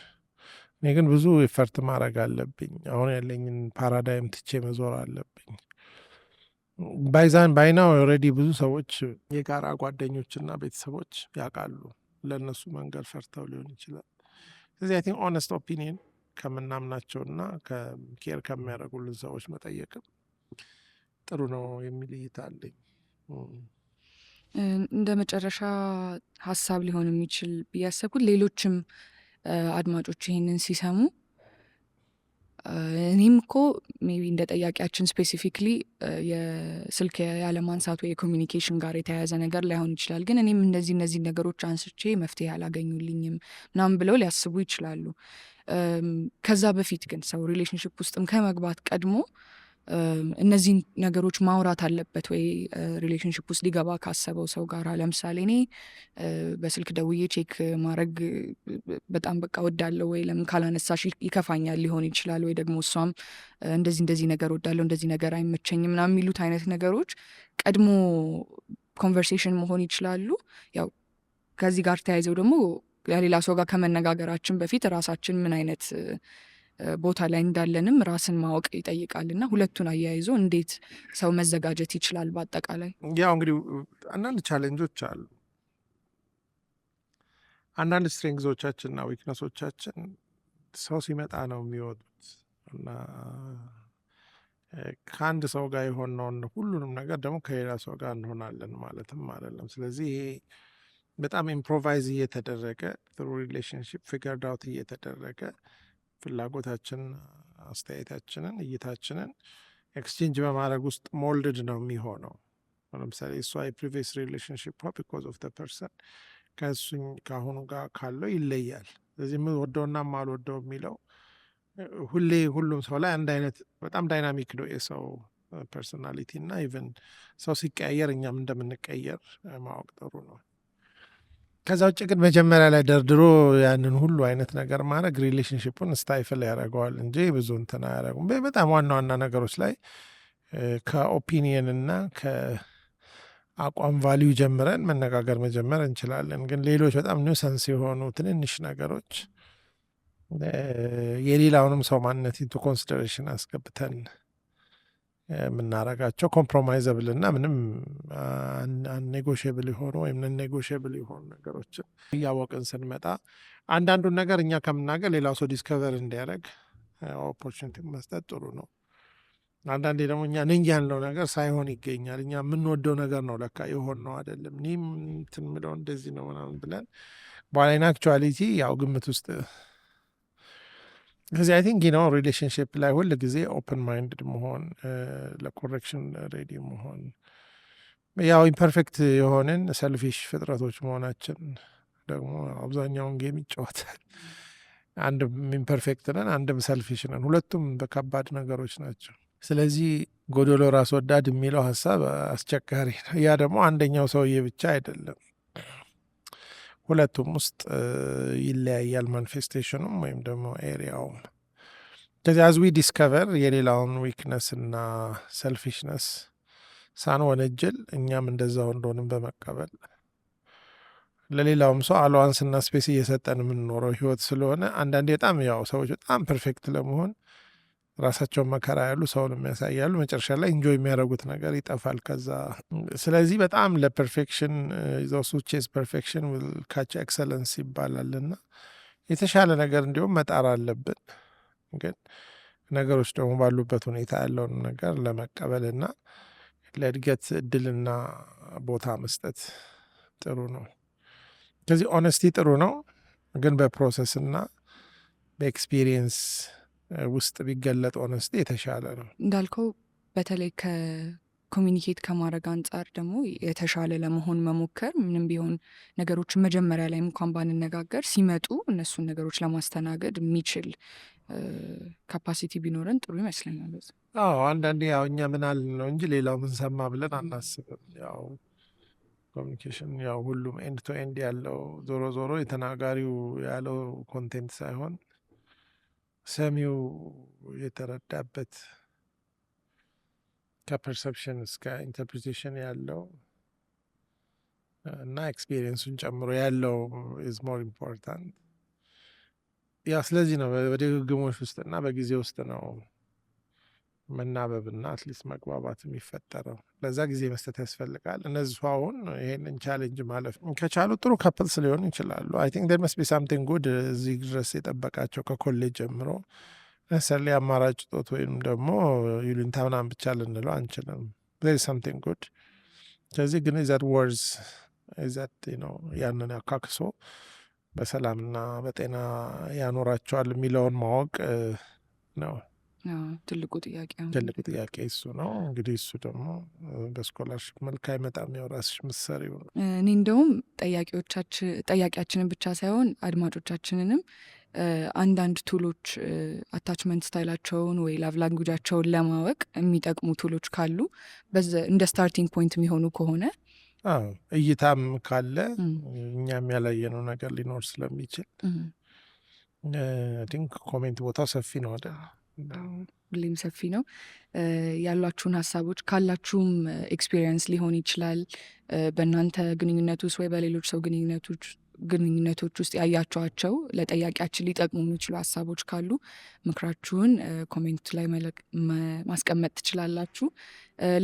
እኔ ግን ብዙ ኤፈርት ማድረግ አለብኝ። አሁን ያለኝን ፓራዳይም ትቼ መዞር አለብኝ። ባይናው ኦልሬዲ ብዙ ሰዎች የጋራ ጓደኞችና ቤተሰቦች ያውቃሉ። ለእነሱ መንገድ ፈርተው ሊሆን ይችላል። ስለዚህ አይ ቲንክ ኦነስት ኦፒኒየን ከምናምናቸውና ኬር ከሚያደርጉልን ሰዎች መጠየቅም ጥሩ ነው የሚል እይታ አለኝ። እንደ መጨረሻ ሀሳብ ሊሆን የሚችል ብያሰብኩት ሌሎችም አድማጮች ይህንን ሲሰሙ እኔም እኮ ሜቢ እንደ ጠያቂያችን ስፔሲፊክሊ የስልክ ያለማንሳት ወይ የኮሚኒኬሽን ጋር የተያያዘ ነገር ላይሆን ይችላል፣ ግን እኔም እነዚህ ነገሮች አንስቼ መፍትሄ አላገኙልኝም ምናምን ብለው ሊያስቡ ይችላሉ። ከዛ በፊት ግን ሰው ሪሌሽንሽፕ ውስጥም ከመግባት ቀድሞ እነዚህን ነገሮች ማውራት አለበት ወይ? ሪሌሽንሽፕ ውስጥ ሊገባ ካሰበው ሰው ጋር ለምሳሌ እኔ በስልክ ደውዬ ቼክ ማድረግ በጣም በቃ ወዳለው ወይ ለምን ካላነሳሽ ይከፋኛል ሊሆን ይችላል። ወይ ደግሞ እሷም እንደዚህ ነገር ወዳለው እንደዚህ ነገር አይመቸኝም ምናምን የሚሉት አይነት ነገሮች ቀድሞ ኮንቨርሴሽን መሆን ይችላሉ። ያው ከዚህ ጋር ተያይዘው ደግሞ ሌላ ሰው ጋር ከመነጋገራችን በፊት ራሳችን ምን አይነት ቦታ ላይ እንዳለንም ራስን ማወቅ ይጠይቃልና ሁለቱን አያይዞ እንዴት ሰው መዘጋጀት ይችላል? በአጠቃላይ ያው እንግዲህ አንዳንድ ቻሌንጆች አሉ። አንዳንድ ስትሬንግዞቻችንና ዊክነሶቻችን ሰው ሲመጣ ነው የሚወጡት እና ከአንድ ሰው ጋር የሆነውን ሁሉንም ነገር ደግሞ ከሌላ ሰው ጋር እንሆናለን ማለትም አይደለም። ስለዚህ ይሄ በጣም ኢምፕሮቫይዝ እየተደረገ ጥሩ ሪሌሽንሽፕ ፊገርድ አውት እየተደረገ ፍላጎታችን፣ አስተያየታችንን፣ እይታችንን ኤክስቼንጅ በማድረግ ውስጥ ሞልድድ ነው የሚሆነው። ለምሳሌ እሷ የፕሪቪየስ ሪሌሽንሽፕ ቢኮዝ ኦፍ ተርሰን ከእሱኝ ከአሁኑ ጋር ካለው ይለያል። ስለዚህ የምወደውና የማልወደው የሚለው ሁሌ ሁሉም ሰው ላይ አንድ አይነት በጣም ዳይናሚክ ነው የሰው ፐርሶናሊቲ እና ኢቨን ሰው ሲቀያየር እኛም እንደምንቀየር ማወቅ ጥሩ ነው። ከዛ ውጭ ግን መጀመሪያ ላይ ደርድሮ ያንን ሁሉ አይነት ነገር ማድረግ ሪሌሽንሽፑን ስታይፍል ያደርገዋል እንጂ ብዙ እንትን አያደርጉም። በጣም ዋና ዋና ነገሮች ላይ ከኦፒኒየን እና ከአቋም ቫሊዩ ጀምረን መነጋገር መጀመር እንችላለን። ግን ሌሎች በጣም ኒውሰንስ የሆኑ ትንንሽ ነገሮች የሌላውንም ሰው ማንነት ኢንቱ ኮንሲደሬሽን አስገብተን የምናረጋቸው ኮምፕሮማይዘብል እና ምንም አንኔጎሽብል የሆኑ ወይም ነኔጎሽብል የሆኑ ነገሮችን እያወቅን ስንመጣ አንዳንዱን ነገር እኛ ከምናገር ሌላው ሰው ዲስከቨር እንዲያደርግ ኦፖርቹኒቲ መስጠት ጥሩ ነው። አንዳንዴ ደግሞ እኛ ነኝ ያለው ነገር ሳይሆን ይገኛል። እኛ የምንወደው ነገር ነው ለካ የሆን ነው አይደለም፣ እኔም እንትን የምለው እንደዚህ ነው ምናምን ብለን በኋላ ኢን አክቹዋሊቲ ያው ግምት ውስጥ ከዚህ አይ ቲንክ ነው ሪሌሽንሽፕ ላይ ሁል ጊዜ ኦፕን ማይንድድ መሆን፣ ለኮሬክሽን ሬዲ መሆን፣ ያው ኢምፐርፌክት የሆንን ሰልፊሽ ፍጥረቶች መሆናችን ደግሞ አብዛኛውን ጌም ይጫወታል። አንድም ኢምፐርፌክት ነን፣ አንድም ሰልፊሽ ነን። ሁለቱም በከባድ ነገሮች ናቸው። ስለዚህ ጎዶሎ ራስ ወዳድ የሚለው ሀሳብ አስቸጋሪ ነው። ያ ደግሞ አንደኛው ሰውዬ ብቻ አይደለም፣ ሁለቱም ውስጥ ይለያያል ማኒፌስቴሽኑም ወይም ደግሞ ኤሪያውም። ከዚህ አዝዊ ዲስከቨር የሌላውን ዊክነስ እና ሰልፊሽነስ ሳንወነጅል እኛም እንደዛው እንደሆንም በመቀበል ለሌላውም ሰው አለዋንስና ስፔስ እየሰጠን የምንኖረው ህይወት ስለሆነ አንዳንዴ በጣም ያው ሰዎች በጣም ፐርፌክት ለመሆን ራሳቸውን መከራ ያሉ ሰውን የሚያሳያሉ፣ መጨረሻ ላይ ኢንጆይ የሚያደርጉት ነገር ይጠፋል ከዛ። ስለዚህ በጣም ለፐርፌክሽን ዞስ ሁ ቼዝ ፐርፌክሽን ዊል ካች ኤክሰለንስ ይባላል እና የተሻለ ነገር እንዲሁም መጣር አለብን። ግን ነገሮች ደግሞ ባሉበት ሁኔታ ያለውን ነገር ለመቀበልና ለእድገት እድልና ቦታ መስጠት ጥሩ ነው። ከዚህ ኦነስቲ ጥሩ ነው፣ ግን በፕሮሰስና በኤክስፒሪየንስ ውስጥ ቢገለጥ ኦነስቲ የተሻለ ነው። እንዳልከው በተለይ ከኮሚኒኬት ከማድረግ አንጻር ደግሞ የተሻለ ለመሆን መሞከር፣ ምንም ቢሆን ነገሮችን መጀመሪያ ላይ እንኳን ባንነጋገር ሲመጡ እነሱን ነገሮች ለማስተናገድ የሚችል ካፓሲቲ ቢኖረን ጥሩ ይመስለኛል። አዎ አንዳንዴ ያው እኛ ምን አልን ነው እንጂ ሌላው ምን ሰማ ብለን አናስብም። ያው ኮሚኒኬሽን ያው ሁሉም ኤንድ ቱ ኤንድ ያለው ዞሮ ዞሮ የተናጋሪው ያለው ኮንቴንት ሳይሆን ሰሚው የተረዳበት ከፐርሰፕሽን እስከ ኢንተርፕሪቴሽን ያለው እና ኤክስፒሪየንሱን ጨምሮ ያለው ኢዝ ሞር ኢምፖርታንት። ያ ስለዚህ ነው በድግግሞች ውስጥና በጊዜ ውስጥ ነው መናበብና አትሊስት መግባባት የሚፈጠረው። ለዛ ጊዜ መስጠት ያስፈልጋል። እነዚህ አሁን ይሄንን ቻሌንጅ ማለፍ ከቻሉ ጥሩ ካፕልስ ሊሆኑ ይችላሉ። አይ ቲንክ ዴር መስት ቢ ሳምቲንግ ጉድ እዚህ ድረስ የጠበቃቸው ከኮሌጅ ጀምሮ ነሰሌ አማራጭ ጦት ወይም ደግሞ ይሉኝታ ምናምን ብቻ ልንለው አንችልም። ዜር ኢዝ ሳምቲንግ ጉድ። ከዚህ ግን ዛት ወርዝ ዛት ነው ያንን ያካክሶ በሰላምና በጤና ያኖራቸዋል የሚለውን ማወቅ ነው ትልቁ ጥያቄ። ትልቁ ጥያቄ እሱ ነው። እንግዲህ እሱ ደግሞ በስኮላርሽፕ መልክ አይመጣም፣ ያው ራስሽ ምትሰሪው ነው። እኔ እንደውም ጠያቂያችንን ብቻ ሳይሆን አድማጮቻችንንም አንዳንድ ቱሎች አታችመንት ስታይላቸውን ወይ ላቭ ላንጉጃቸውን ለማወቅ የሚጠቅሙ ቱሎች ካሉ እንደ ስታርቲንግ ፖይንት የሚሆኑ ከሆነ እይታም ካለ እኛም ያላየነው ነገር ሊኖር ስለሚችል ቲንክ ኮሜንት ቦታው ሰፊ ነው አይደል? ሁሌም ሰፊ ነው። ያሏችሁን ሀሳቦች ካላችሁም ኤክስፒሪየንስ ሊሆን ይችላል በእናንተ ግንኙነት ውስጥ ወይ በሌሎች ሰው ግንኙነቶች ውስጥ ያያችኋቸው ለጠያቂያችን ሊጠቅሙ የሚችሉ ሀሳቦች ካሉ ምክራችሁን ኮሜንት ላይ ማስቀመጥ ትችላላችሁ።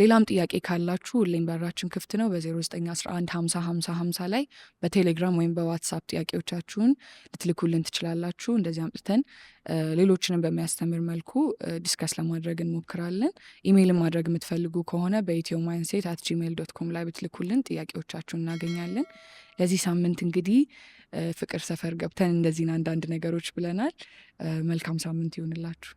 ሌላም ጥያቄ ካላችሁ ሁሌም በራችን ክፍት ነው። በ0911505050 ላይ በቴሌግራም ወይም በዋትሳፕ ጥያቄዎቻችሁን ልትልኩልን ትችላላችሁ። እንደዚህ አምጥተን ሌሎችንም በሚያስተምር መልኩ ዲስከስ ለማድረግ እንሞክራለን። ኢሜይልን ማድረግ የምትፈልጉ ከሆነ በethiomindsets@gmail.com ላይ ብትልኩልን ጥያቄዎቻችሁን እናገኛለን። ለዚህ ሳምንት እንግዲህ ፍቅር ሰፈር ገብተን እንደዚህን አንዳንድ ነገሮች ብለናል። መልካም ሳምንት ይሆንላችሁ።